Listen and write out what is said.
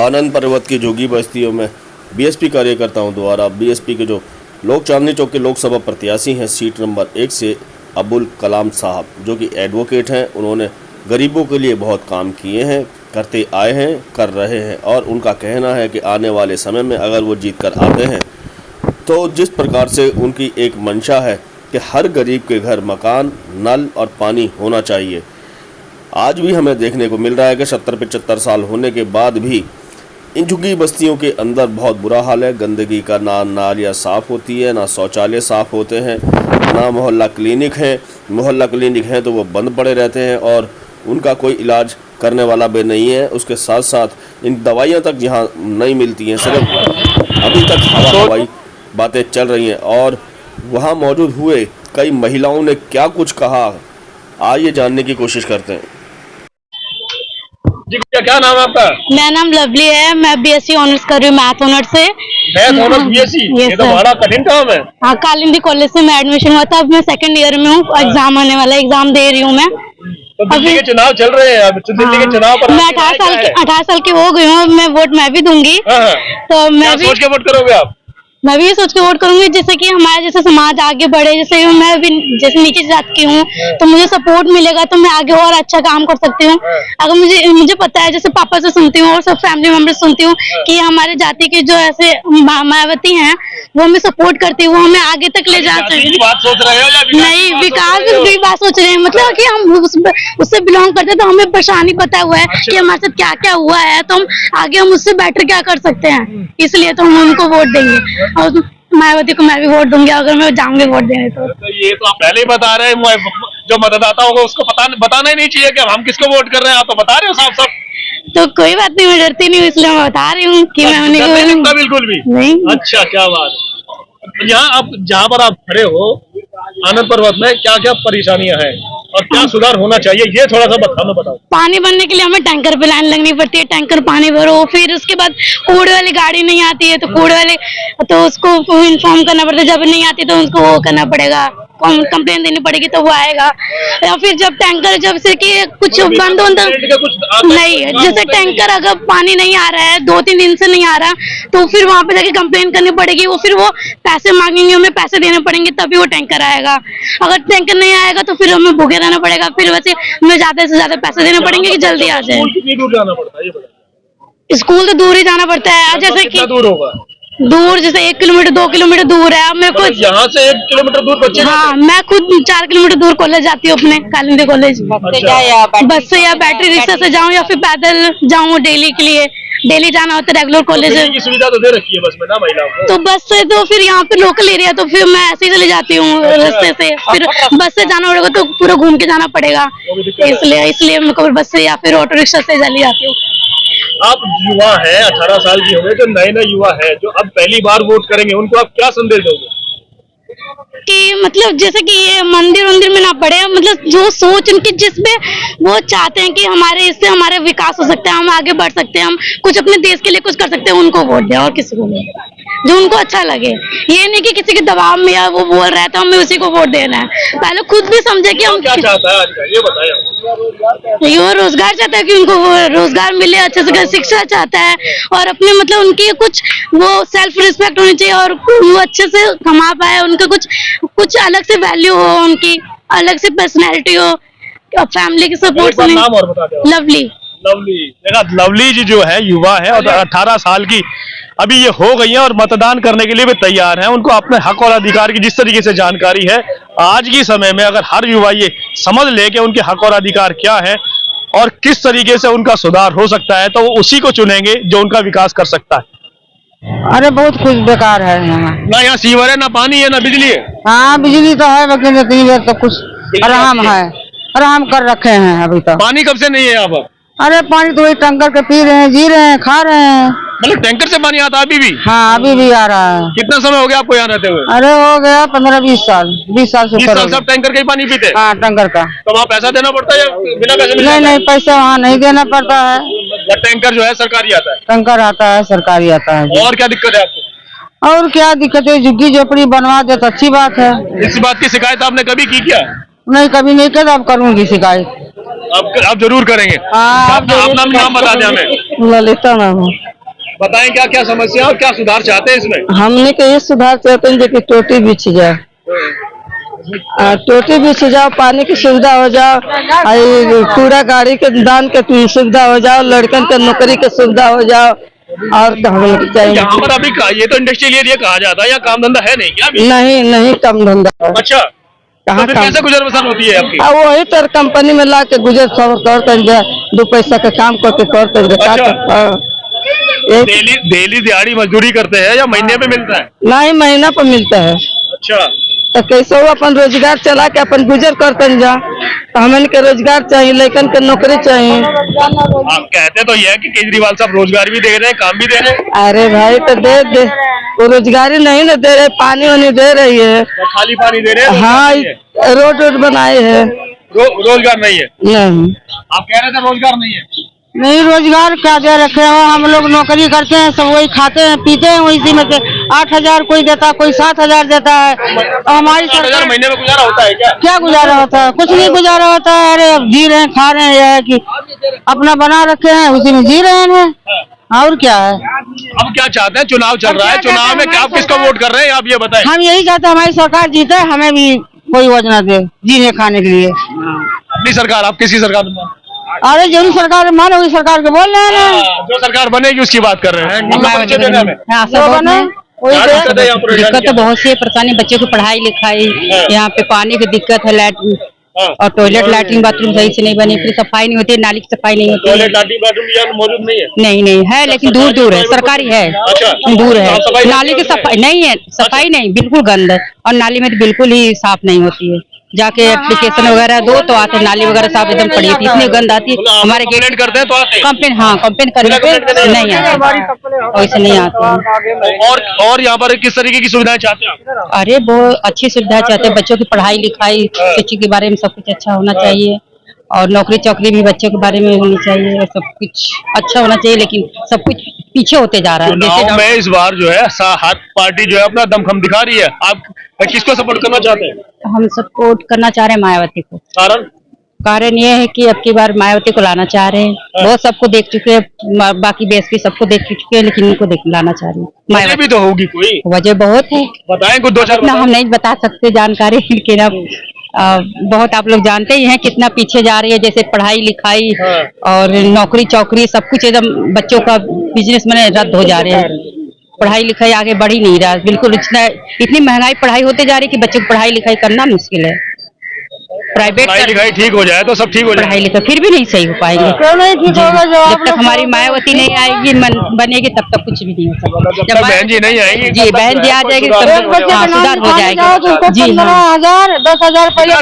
आनंद पर्वत की झुग्गी बस्तियों में बीएसपी कार्यकर्ताओं द्वारा बीएसपी के जो लोग चांदनी चौक के लोकसभा प्रत्याशी हैं सीट नंबर 1 से अबुल कलाम साहब, जो कि एडवोकेट हैं, उन्होंने गरीबों के लिए बहुत काम किए हैं, करते आए हैं, कर रहे हैं और उनका कहना है कि आने वाले समय में अगर वो जीत कर आते हैं तो जिस प्रकार से उनकी एक मंशा है कि हर गरीब के घर मकान, नल और पानी होना चाहिए। आज भी हमें देखने को मिल रहा है कि 70-75 साल होने के बाद भी इन झुग्गी बस्तियों के अंदर बहुत बुरा हाल है। गंदगी का ना नालियाँ साफ़ होती है, ना शौचालय साफ़ होते हैं, ना मोहल्ला क्लिनिक है। मोहल्ला क्लिनिक हैं तो वो बंद पड़े रहते हैं और उनका कोई इलाज करने वाला भी नहीं है। उसके साथ साथ इन दवाइयाँ तक यहाँ नहीं मिलती हैं, सिर्फ अभी तक हवाई बातें चल रही हैं। और वहाँ मौजूद हुए कई महिलाओं ने क्या कुछ कहा, आइए जानने की कोशिश करते हैं। जी क्या नाम है आपका? मेरा नाम लवली है, मैं बीएससी ऑनर्स कर रही हूँ, मैथ ऑनर्स से। मैथ ऑनर्स बीएससी, ये तो बड़ा कठिन काम है। हाँ, कालिंदी कॉलेज से मैं एडमिशन हुआ था। अब मैं सेकंड ईयर में हूँ, एग्जाम आने वाला है, एग्जाम दे रही हूँ मैं। तो दिल्ली के चुनाव चल रहे हैं, अब दिल्ली के चुनाव पर मैं 18 साल की हो गई हूँ, मैं वोट मैं भी दूंगी। तो मैं भी सोच के वोट करोगे आप? मैं भी ये सोच के वोट करूंगी जैसे कि हमारा जैसे समाज आगे बढ़े। जैसे मैं भी जैसे नीचे जात की हूँ तो मुझे सपोर्ट मिलेगा तो मैं आगे और अच्छा काम कर सकती हूँ। अगर मुझे पता है, जैसे पापा से सुनती हूँ और सब फैमिली मेंबर सुनती हूँ कि हमारे जाति के जो ऐसे मायावती हैं वो हमें सपोर्ट करती है, वो हमें आगे तक ले जा सकती है। बात सोच रहे हो या नहीं, विकास की बात सोच रहे हैं, मतलब कि हम उससे बिलोंग करते हैं तो हमें परेशानी पता हुआ है कि हमारे साथ क्या क्या हुआ है, तो हम आगे हम उससे बेटर क्या कर सकते हैं, इसलिए तो हम उनको वोट देंगे। और मायावती को मैं भी वोट दूंगी अगर मैं जाऊंगी वोट देने। तो ये तो आप पहले ही बता रहे हैं, जो मतदाता होगा उसको बताना ही नहीं चाहिए कि हम किसको वोट कर रहे हैं, आप तो बता रहे हो साफ साफ। तो कोई बात नहीं, मैं डरती नहीं हूँ, इसलिए मैं बता रही हूँ कि मैं उन्हें बिल्कुल भी नहीं। अच्छा, क्या बात है। यहाँ आप जहाँ पर आप खड़े हो आनंद पर्वत में, क्या क्या परेशानियां हैं और क्या सुधार होना चाहिए, ये थोड़ा सा बताओ। पानी भरने के लिए हमें टैंकर पे लाइन लगनी पड़ती है, टैंकर पानी भरो, फिर उसके बाद कूड़े वाली गाड़ी नहीं आती है तो कूड़े वाले तो उसको इन्फॉर्म करना पड़ता है, जब नहीं आती तो उसको वो करना पड़ेगा, कंप्लेन देनी पड़ेगी तो वो आएगा। या फिर जब टैंकर जब से कि कुछ बंद हो नहीं, जैसे टैंकर अगर पानी नहीं आ रहा है 2-3 दिन से नहीं आ रहा तो फिर वहां पे जाके कंप्लेन करनी पड़ेगी, वो फिर वो पैसे मांगेंगे, हमें पैसे देने पड़ेंगे तभी वो टैंकर आएगा। अगर टैंकर नहीं आएगा तो फिर हमें भूखे रहना पड़ेगा, फिर वैसे हमें ज्यादा से ज्यादा पैसे देने पड़ेंगे कि जल्दी आ जाए। कितनी दूर जाना पड़ता है ये बताइए? स्कूल तो दूर ही जाना पड़ता है, जैसे कि दूर होगा, दूर जैसे 1 किलोमीटर 2 किलोमीटर दूर है। अब मेरे को यहाँ से 1 किलोमीटर दूर बच्चे, हाँ, मैं खुद 4 किलोमीटर दूर कॉलेज जाती हूँ, अपने कालिंदी कॉलेज। बस से या बैटरी रिक्शा से जाऊँ या फिर पैदल जाऊँ, डेली के लिए डेली जाना होता है, रेगुलर कॉलेज की सुविधा तो दे रखी है बस में ना महिलाओं को। तो बस से तो फिर यहाँ पे लोकल एरिया तो फिर मैं ऐसे ही चली जाती हूँ रास्ते से, फिर बस से जाना पड़ेगा तो पूरा घूम के जाना पड़ेगा, इसलिए मैं को बस से या फिर ऑटो रिक्शा से चली जाती हूँ। आप युवा है, 18 साल की होंगे, जो नए युवा है जो अब पहली बार वोट करेंगे, उनको आप क्या संदेश दोगे? कि मतलब जैसे कि ये मंदिर में ना पड़े, मतलब जो सोच उनकी जिसमें वो चाहते हैं कि हमारे इससे हमारे विकास हो सकता है, हम आगे बढ़ सकते हैं, हम कुछ अपने देश के लिए कुछ कर सकते हैं, उनको वोट दें और किसी को नहीं, जो उनको अच्छा लगे। ये नहीं कि किसी के दबाव में या वो बोल रहा है तो हमें उसी को वोट देना है। पहले खुद भी समझे कि हम क्या चाहता है आजकल, ये बताएं। ये रोजगार चाहता है कि उनको वो रोजगार मिले, अच्छे से शिक्षा चाहता है और अपने मतलब उनकी कुछ वो सेल्फ रिस्पेक्ट होनी चाहिए और वो अच्छे से कमा पाए, उनका कुछ अलग से वैल्यू हो, उनकी अलग से पर्सनैलिटी हो और फैमिली के सपोर्ट से। नाम और बता दो। लवली देखा, लवली जी जो है युवा है और 18 साल की अभी ये हो गई है और मतदान करने के लिए भी तैयार हैं। उनको अपने हक और अधिकार की जिस तरीके से जानकारी है, आज के समय में अगर हर युवा ये समझ ले कि उनके हक और अधिकार क्या है और किस तरीके से उनका सुधार हो सकता है, तो वो उसी को चुनेंगे जो उनका विकास कर सकता है। अरे बहुत कुछ बेकार है यहाँ ना, यहाँ सीवर है, ना पानी है, ना बिजली है। हाँ, बिजली तो है लेकिन इतनी देर तो कुछ आराम है, आराम कर रखे हैं अभी तक। पानी कब से नहीं है यहाँ पर? अरे पानी तो वही टैंकर के पी रहे हैं, जी रहे हैं, खा रहे हैं। मतलब टैंकर से पानी आता अभी भी? हाँ, अभी भी आ रहा है। कितना समय हो गया आपको यहाँ रहते हुए? अरे हो गया 15-20 साल, 20 साल से। 20 साल सब टैंकर का ही पानी पीते? हाँ, टैंकर का। तो वहाँ पैसा देना पड़ता है या बिना पैसे? नहीं, पैसा वहाँ नहीं देना पड़ता है, टैंकर जो है सरकारी आता है? टैंकर आता है, सरकारी आता है। और क्या दिक्कत है आपको? और क्या दिक्कत है, झुग्गी झोपड़ी बनवा दे तो अच्छी बात है। इस बात की शिकायत आपने कभी की क्या? नहीं, कभी नहीं किया, अब करूंगी शिकायत। आप जरूर करेंगे। हाँ, अपना नाम बता दें हमें। ललिता नाम है। बताएं क्या क्या समस्या और क्या सुधार चाहते हैं इसमें? हमने के ये सुधार चाहते हैं कि टोटी बिछ जाए, टोटी बिछ जाओ, पानी की सुविधा हो जाओ, कूड़ा गाड़ी के दान के सुविधा हो जाओ, लड़कन के नौकरी की सुविधा हो जाओ, और चाहिए। यहाँ पर अभी ये तो इंडस्ट्रियल एरिया कहा जाता है, या काम धंधा है नहीं क्या अभी? नहीं काम धंधा। अच्छा, कहाँ तो फिर कैसे गुजर बसर होती है आपकी? वही तर कंपनी में ला के गुजर कर जाए, 2 पैसा का काम करके डेली दिहाड़ी मजदूरी करते हैं या महीने पे मिलता है? नहीं, महीना पर मिलता है। अच्छा, तो कैसे वो अपन रोजगार चला के अपन गुजर करते जा, तो हमें के रोजगार चाहिए, लेकिन के नौकरी चाहिए। आप कहते तो ये है कि केजरीवाल साहब रोजगार भी दे रहे हैं, काम भी दे रहे हैं। अरे भाई तो दे वो रोजगारी नहीं ना दे रहे, पानी वानी दे रही है, तो खाली पानी दे रहे हैं। हाँ, रोड बनाए है, रोजगार नहीं है। नहीं, आप कह रहे थे रोजगार नहीं है। नहीं रोजगार क्या दे रखे हैं, हम लोग नौकरी करते हैं, सब वही खाते हैं पीते हैं, वही में से 8,000 कोई देता है, कोई 7,000 देता है। और हमारी 7,000 महीने में गुजारा होता है क्या गुजारा होता है? कुछ नहीं गुजारा होता है। अरे अब जी रहे हैं, खा रहे हैं, यह है कि अपना बना रखे हैं, उसी में जी रहे हैं, और क्या है। अब क्या चाहते हैं? चुनाव चल रहा है, चुनाव में क्या आप किसको वोट कर रहे हैं, आप ये बताएं। हम यही चाहते हैं हमारी सरकार जीते, हमें भी कोई योजना दे जीने खाने के लिए। अपनी सरकार, आप किसी सरकार में? अरे जो सरकार माने वही सरकार के बोल रहे हैं ना, जो सरकार बनेगी उसकी बात कर रहे हैं। दिक्कत तो बहुत सी है, परेशानी बच्चों की पढ़ाई लिखाई, यहाँ पे पानी की दिक्कत है, और टॉयलेट लैट्रिन बाथरूम सही से नहीं बने, फिर सफाई नहीं होती है, नाली की सफाई नहीं होती है। टॉयलेट लैट्रिन बाथरूम यहाँ मौजूद नहीं है? नहीं है, लेकिन दूर है, सरकारी है, दूर है। नाली की सफाई नहीं है, सफाई नहीं, बिल्कुल गंद है, और नाली में तो बिल्कुल ही साफ नहीं होती है। जाके एप्लीकेशन वगैरह दो तो आते, नाली वगैरह साफ एकदम पड़ी थी, इतनी गंद आती है। हमारे कंप्लेंट करते हैं तो आते हैं? कंप्लेन, हाँ कंप्लेन करने पे नहीं आते, वैसे नहीं आते। और यहाँ पर किस तरीके की सुविधाएं चाहते हैं आप? अरे बहुत अच्छी सुविधा चाहते हैं, बच्चों की पढ़ाई लिखाई, शिक्षा के बारे में सब कुछ अच्छा होना चाहिए, और नौकरी चौकरी भी बच्चों के बारे में होनी चाहिए, और सब कुछ अच्छा होना चाहिए, लेकिन सब कुछ पीछे होते जा रहा है। चुनाव में इस बार जो है हर पार्टी जो है अपना दमखम दिखा रही है, आप किसको सपोर्ट करना चाहते हैं? हम सपोर्ट करना चाह रहे हैं मायावती को। कारण ये है कि अब की बार मायावती को लाना चाह रहे हैं। बहुत सबको देख चुके हैं, बाकी बीएसपी सबको देख चुके हैं, लेकिन इनको लाना चाह रहे हैं। वजह भी तो होगी कोई? वजह बहुत है, बताएं कुछ 2-4। हम नहीं बता सकते जानकारी, लेकिन अब बहुत आप लोग जानते ही हैं कितना पीछे जा रही है, जैसे पढ़ाई लिखाई और नौकरी चौकरी सब कुछ एकदम बच्चों का बिजनेस में रद्द हो जा रहे हैं। पढ़ाई लिखाई आगे बढ़ ही नहीं रहा, बिल्कुल इतनी महंगाई पढ़ाई होते जा रही है कि बच्चों को पढ़ाई लिखाई करना मुश्किल है। प्राइवेट पढ़ाई लिखाई ठीक हो जाए तो सब ठीक हो जाए, पढ़ाई लिखाई फिर भी नहीं सही हो पाएंगे। जब तक हमारी मायावती नहीं आएगी, बनेगी, तब तक कुछ भी नहीं हो सकता। जब बहन जी नहीं आएंगी, जी बहन जी आ जाएगी, सुधार हो जाएगा। जी 15,000 10,000 पहले